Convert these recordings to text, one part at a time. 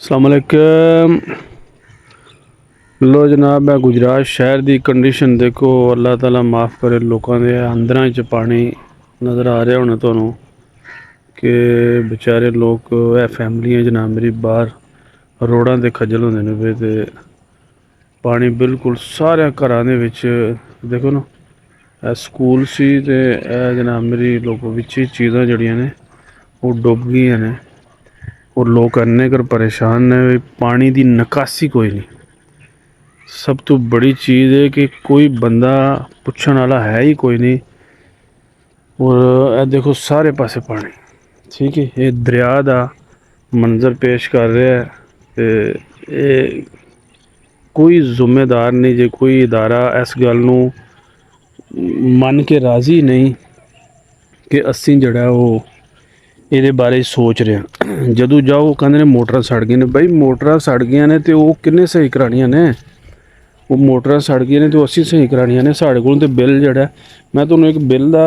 अस्सलाम वालेकुम। लो जनाब, मैं गुजरात शहर की कंडीशन देखो। अल्लाह ताला माफ़ करे, लोगों के अंदर च पानी नज़र आ रहा होना तो कि बेचारे लोग फैमिलियां जनाब मेरी बाहर रोडों ते खज्जल होंदे पे ते पानी बिल्कुल सारे घरां दे विच देखो ना। स्कूल सी ते जनाब मेरी लोगों विच चीज़ां जड़ियां ने वो डुब गई ने और लोग इन्ने कर परेशान ने। पानी की निकासी कोई नहीं। सब तो बड़ी चीज़ है कि कोई बंदा पुछण वाला है ही कोई नहीं। और देखो सारे पासे पानी, ठीक है। ये दरिया का मंजर पेश कर रहा है तो ये कोई जिम्मेदार नहीं जे कोई इदारा इस गल नूं मन के राज़ी नहीं कि असी जड़ा वो ये बारे सोच रहे हैं। जदों जाओ कहते ने मोटर सड़ गई ने। बई मोटर सड़ गई ने तो वो किन्ने सही करानियां ने? वो मोटर सड़ गई ने तो असी सही करानियां ने। साढ़े कोल तो बिल जड़ा, मैं तुहानूं एक बिल का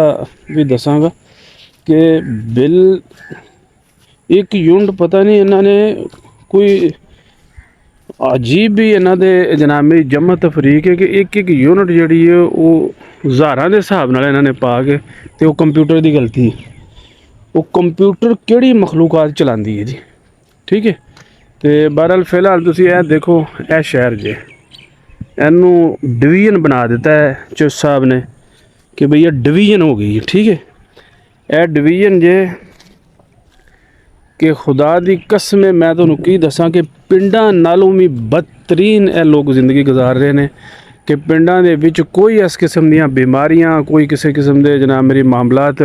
भी दसांगा कि बिल एक यूनिट पता नहीं इन्होंने कोई अजीब भी इन्हों दे जनाब मेरी जमा तफरीक है कि एक यूनिट जी है वो हज़ारां के हिसाब नाल इन्होंने पा के तो वो कंप्यूटर की गलती है। वो कंप्यूटर किहड़ी मखलूकात चलाती है जी, ठीक है। तो बहरहाल फिलहाल तुसीं यह देखो, यह शहर जे इनू डिवीजन बना दिता है चौधरी साहब ने कि भई डिवीजन हो गई, ठीक है। यह डिवीजन जे कि खुदा दी कसम मैं तुहानूं की दसां कि पिंडां नालों भी बदतरीन ए लोग जिंदगी गुजार रहे हैं। कि पिंडां दे विच कोई इस किस्म दीयां बीमारियां, कोई किसी किस्म के जनाब मेरी मामलात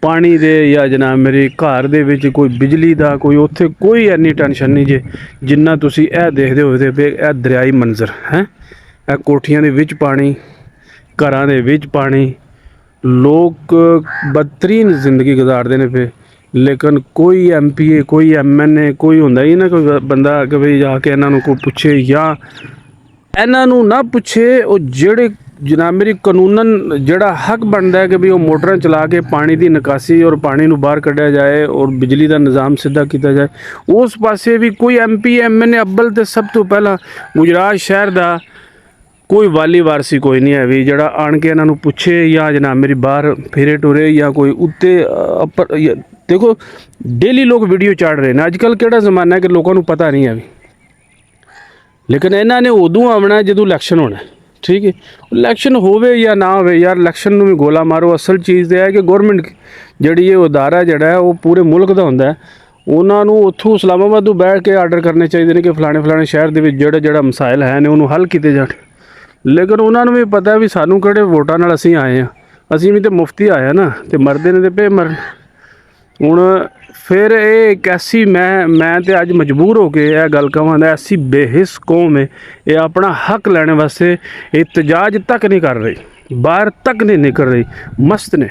पानी दे या जनाब मेरी घर दे विच कोई बिजली दा कोई उत्थे कोई इन्नी टेंशन नहीं जे जिन्ना तुसीं ए देखदे होए पे ए दरियाई मंजर हैं। ए कोठियां दे विच पानी, घरां दे विच पानी, लोग बदतरीन जिंदगी गुजारदे ने पे। लेकिन कोई MPA कोई MNA कोई होंदा ही ना कोई बंदा कि भाई जाके इन्हों को पूछे या इन्हों ना पूछे। वो जेड़े जनाब मेरी कानूनन जड़ा हक बनता है कि भी वो मोटर चला के पानी की निकासी और पानी नूं बाहर कढ़िया जाए और बिजली का निज़ाम सीधा किया जाए, उस पासे भी कोई MP MNA अब्बल तो सब तो पहला गुजरात शहर का कोई वाली वारसी कोई नहीं है भी जड़ा आन के इन्हों पूछे या जनाब मेरी बाहर फिरे टुरे या कोई उत्ते अपर। देखो डेली लोग वीडियो चाड़ रहे हैं। अजकल केड़ा जमाना है कि लोगों को पता नहीं है भी, लेकिन इन्होंने उदों आना है जदों इलैक्शन होना है, ठीक है। इलैक्शन होवे या ना होवे यार, इलैक्शन में भी गोला मारो। असल चीज़ तो है कि गौरमेंट जी अदारा जड़ा है वो पूरे मुल्क का होंदा है। उन्होंने उतों इस्लामाबाद तो बैठ के आर्डर करने चाहिए कि फलाने फलाने शहर के जड़ा जड़ा मसाइल है उन्होंने हल किए जाए। लेकिन उन्होंने भी पता भी सानू किहड़े वोटां नाल असीं आए हैं, असीं भी तो मुफ्ती आए हैं ना, तो मरदे ने तो पे मरन। हुण फिर ये एक ऐसी मैं तो अज मजबूर हो के यह गल कहां, ऐसी बेहिस कौम है ये अपना हक लैने वास्ते एहतजाज तक नहीं कर रही, बाहर तक नहीं निकल रही, मस्त ने।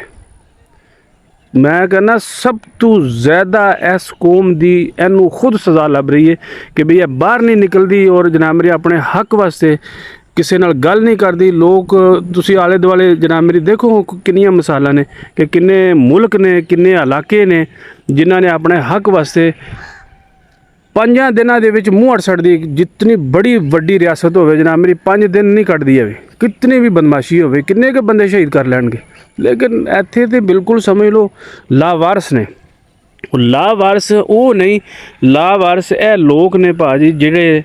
मैं कहना सब तो ज़्यादा इस कौम की इनू खुद सज़ा लभ रही है कि भई बाहर नहीं निकलती और जनाब मेरी अपने हक वास्ते किसी नाल गल नहीं करती। लोग तुसी आले दुआले जनाब मेरी देखो किन्नियां मिसालां ने कि किन्ने मुल्क ने किन्ने इलाके ने जिन्हां ने अपने हक वास्ते 5 दिनों के विच मूँह अड़ छड्डदी। जितनी बड़ी वड्डी रियासत होवे जनाब मेरी 5 दिन नहीं कटदी है, कितनी भी बदमाशी होवे, किन्ने के बंदे शहीद कर लैणगे। लेकिन इत्थे ते बिल्कुल समझ लो लावारस ने। लावारस वो नहीं, लावारस ए लोग ने भाजी जिहड़े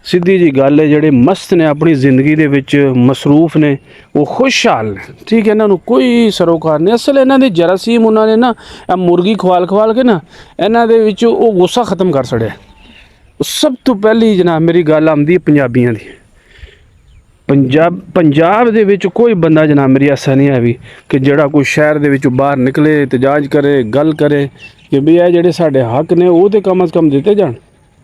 सीधी जी गल है जिहड़े मस्त ने अपनी ज़िंदगी दे विच मसरूफ ने, वो खुशहाल ने, ठीक है। इन्हों कोई सरोकार नहीं। असल इन्हों दे जरासीम उन्होंने ना मुर्गी खवाल खवाल के ना इन्हों दे विच वो गुस्सा ख़त्म कर छड़िया। सब तो पहली जनाब मेरी गल आती है पंजाबियों की। पंजाब दे विच कोई बंदा जनाब मेरी ऐसा नहीं है भी कि जड़ा कोई शहर दे विच बाहर निकले एहतजाज करे गल करे कि भी ये जेडे साडे हक ने वो तो कम अज़ कम दिते जान।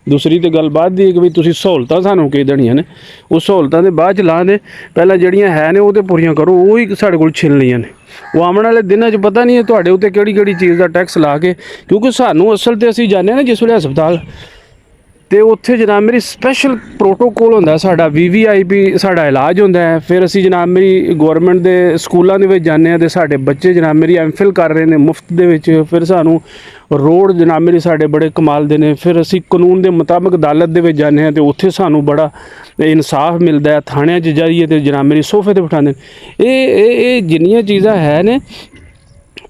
दूसरी तो गल बात दी कि भी तुसीं सहूलतां सानूं की देनियां ने, वो सहूलतां दे बाद च ला दे, पहले जड़ियां है ने वो तो पूरियां करो, वो ही साडे कोल छिन लियां ने। वो आने वाले दिनों च पता नहीं है तुहाडे उत्ते किहड़ी किहड़ी चीज़ का टैक्स ला के, क्योंकि सानूं असल तो असीं जाने ना जिस वेले हस्पताल ਤੇ ਉੱਥੇ ਜਨਾਬ ਮੇਰੀ ਸਪੈਸ਼ਲ ਪ੍ਰੋਟੋਕੋਲ ਹੁੰਦਾ ਸਾਡਾ, VVIP ਸਾਡਾ ਇਲਾਜ ਹੁੰਦਾ ਹੈ। ਫਿਰ ਅਸੀਂ ਜਨਾਬ ਮੇਰੀ ਗਵਰਨਮੈਂਟ ਦੇ ਸਕੂਲਾਂ ਦੇ ਵਿੱਚ ਜਾਂਦੇ ਹਾਂ ਤੇ ਸਾਡੇ ਬੱਚੇ ਜਨਾਬ ਮੇਰੀ MPhil ਕਰ ਰਹੇ ਨੇ ਮੁਫਤ ਦੇ ਵਿੱਚ। ਫਿਰ ਸਾਨੂੰ ਰੋਡ ਜਨਾਬ ਮੇਰੀ ਸਾਡੇ ਬੜੇ ਕਮਾਲ ਦੇ ਨੇ। ਫਿਰ ਅਸੀਂ ਕਾਨੂੰਨ ਦੇ ਮੁਤਾਬਕ ਅਦਾਲਤ ਦੇ ਵਿੱਚ ਜਾਂਦੇ ਹਾਂ ਤੇ ਉੱਥੇ ਸਾਨੂੰ ਬੜਾ ਇਨਸਾਫ ਮਿਲਦਾ ਹੈ। ਥਾਣਿਆਂ 'ਚ ਜਾਈਏ ਤੇ ਜਨਾਬ ਮੇਰੀ ਸੋਫੇ 'ਤੇ ਬਿਠਾਉਂਦੇ ਨੇ। ਇਹ ਜਿੰਨੀਆਂ ਚੀਜ਼ਾਂ ਹੈ ਨੇ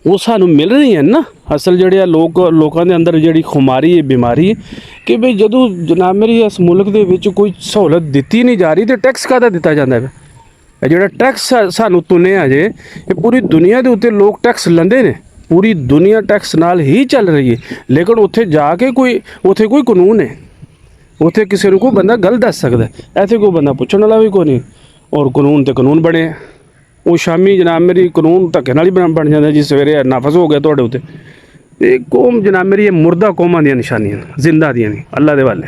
ਉਹ ਸਾਨੂੰ ਮਿਲ ਰਹੀਆਂ ਨਾ। ਅਸਲ ਜਿਹੜੇ ਆ ਲੋਕਾਂ ਦੇ ਅੰਦਰ ਜਿਹੜੀ ਖੁਮਾਰੀ ਹੈ, ਬਿਮਾਰੀ ਹੈ ਕਿ ਬਈ ਜਦੋਂ ਜਨਾਬ ਮੇਰੀ ਇਸ ਮੁਲਕ ਦੇ ਵਿੱਚ ਕੋਈ ਸਹੂਲਤ ਦਿੱਤੀ ਨਹੀਂ ਜਾ ਰਹੀ ਤੇ ਟੈਕਸ ਕਾਹਦਾ ਦਿੱਤਾ ਜਾਂਦਾ ਹੈ? ਇਹ ਜਿਹੜਾ ਟੈਕਸ ਸਾਨੂੰ ਤੁੰਨਿਆ ਜੇ, ਇਹ ਪੂਰੀ ਦੁਨੀਆ ਦੇ ਉੱਤੇ ਲੋਕ ਟੈਕਸ ਲੈਂਦੇ ਨੇ, ਪੂਰੀ ਦੁਨੀਆ ਟੈਕਸ ਨਾਲ ਹੀ ਚੱਲ ਰਹੀ ਹੈ। ਲੇਕਿਨ ਉੱਥੇ ਜਾ ਕੇ ਉੱਥੇ ਕੋਈ ਕਾਨੂੰਨ ਹੈ, ਉੱਥੇ ਕਿਸੇ ਨੂੰ ਕੋਈ ਬੰਦਾ ਗੱਲ ਦੱਸ ਸਕਦਾ, ਇੱਥੇ ਕੋਈ ਬੰਦਾ ਪੁੱਛਣ ਵਾਲਾ ਵੀ ਕੋਈ ਨਹੀਂ। ਔਰ ਕਾਨੂੰਨ ਤੇ ਕਾਨੂੰਨ ਬਣੇ, ਉਹ ਸ਼ਾਮੀ ਜਨਾਬ ਮੇਰੀ ਕਾਨੂੰਨ ਧੱਕੇ ਨਾਲ ਹੀ ਬਣ ਜਾਂਦਾ ਜੀ। ਸਵੇਰੇ ਨਾਫਜ਼ ਹੋ ਗਿਆ ਤੁਹਾਡੇ ਉੱਤੇ। ਇਹ ਕੌਮ ਜਨਾਬ ਮੇਰੀ ਇਹ ਮੁਰਦਾ ਕੌਮਾਂ ਦੀਆਂ ਨਿਸ਼ਾਨੀਆਂ, ਜ਼ਿੰਦਾ ਦੀਆਂ ਨਹੀਂ, ਅੱਲਾ ਦੇ ਵਾਲੇ।